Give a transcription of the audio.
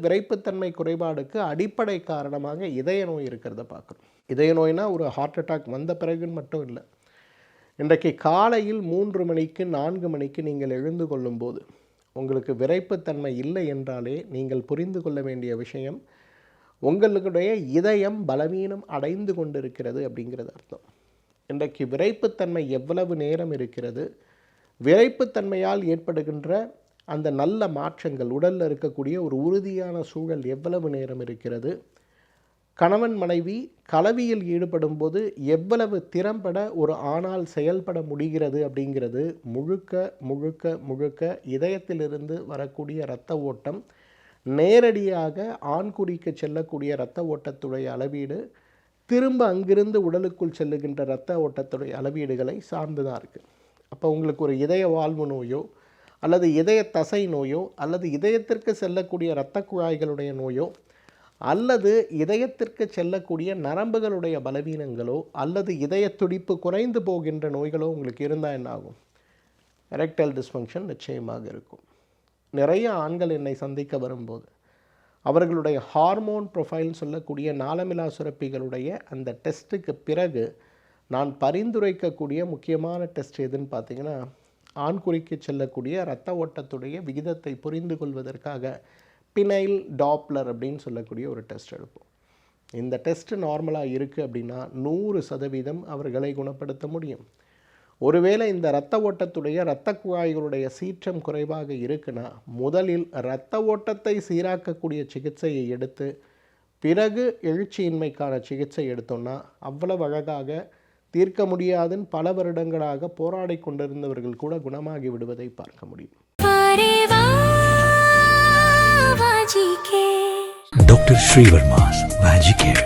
விரைப்புத்தன்மை குறைபாடுக்கு அடிப்படை காரணமாக இதய நோய் இருக்கிறத பார்க்குறோம். இதய நோய்னா ஒரு ஹார்ட் அட்டாக் வந்த பிறகுன்னு மட்டும் இல்லை. இன்றைக்கு காலையில் 3 மணிக்கு 4 மணிக்கு நீங்கள் எழுந்து கொள்ளும்போது உங்களுக்கு விரைப்புத்தன்மை இல்லை என்றாலே நீங்கள் புரிந்து கொள்ள வேண்டிய விஷயம், உங்களுடைய இதயம் பலவீனம் அடைந்து கொண்டிருக்கிறது அப்படிங்கிறது அர்த்தம். இன்றைக்கு விரைப்புத்தன்மை எவ்வளவு நேரம் இருக்கிறது, விரைப்புத்தன்மையால் ஏற்படுகின்ற அந்த நல்ல மாற்றங்கள், உடலில் இருக்கக்கூடிய ஒரு உறுதியான சூழல் எவ்வளவு நேரம் இருக்கிறது, கணவன் மனைவி கலவியில் ஈடுபடும் போது எவ்வளவு திறம்பட ஒரு ஆணால் செயல்பட முடிகிறது அப்படிங்கிறது முழுக்க முழுக்க முழுக்க இதயத்திலிருந்து வரக்கூடிய இரத்த ஓட்டம், நேரடியாக ஆண்குறிக்கு செல்லக்கூடிய இரத்த ஓட்டத்துடைய அளவீடு, திரும்ப அங்கிருந்து உடலுக்குள் செல்லுகின்ற இரத்த ஓட்டத்துடைய அளவீடுகளை சார்ந்துதான் இருக்குது. அப்போ உங்களுக்கு ஒரு இதய வாழ்வு நோயோ அல்லது இதய தசை நோயோ அல்லது இதயத்திற்கு செல்லக்கூடிய இரத்த குழாய்களுடைய நோயோ அல்லது இதயத்திற்கு செல்லக்கூடிய நரம்புகளுடைய பலவீனங்களோ அல்லது இதய துடிப்பு குறைந்து போகின்ற நோய்களோ உங்களுக்கு இருந்தால் என்ன ஆகும்? எரெக்டைல் டிஸ்ஃபங்க்ஷன் நிச்சயமாக இருக்கும். நிறைய ஆண்கள் என்னை சந்திக்க வரும்போது அவர்களுடைய ஹார்மோன் ப்ரொஃபைல் சொல்லக்கூடிய நாளமிலா சுரப்பிகளுடைய அந்த டெஸ்ட்டுக்கு பிறகு நான் பரிந்துரைக்கக்கூடிய முக்கியமான டெஸ்ட் எதுன்னு பார்த்தீங்கன்னா, ஆண்குறிக்கு செல்லக்கூடிய இரத்த ஓட்டத்துடைய விகிதத்தை புரிந்து கொள்வதற்காக பினைல் டாப்லர் அப்படின்னு சொல்லக்கூடிய ஒரு டெஸ்ட் எடுப்போம். இந்த டெஸ்ட் நார்மலாக இருக்குது அப்படின்னா 100% அவர்களை குணப்படுத்த முடியும். ஒருவேளை இந்த இரத்த ஓட்டத்துடைய இரத்த குழாய்களுடைய சீற்றம் குறைவாக இருக்குன்னா, முதலில் இரத்த ஓட்டத்தை சீராக்கக்கூடிய சிகிச்சையை எடுத்து பிறகு எழுச்சியின்மைக்கான சிகிச்சை எடுத்தோம்னா அவ்வளவு அழகாக தீர்க்க முடியாதுன்னு பல வருடங்களாக போராடி கொண்டிருந்தவர்கள் கூட குணமாகி விடுவதை பார்க்க முடியும். Dr. Srivarma's Magic Care.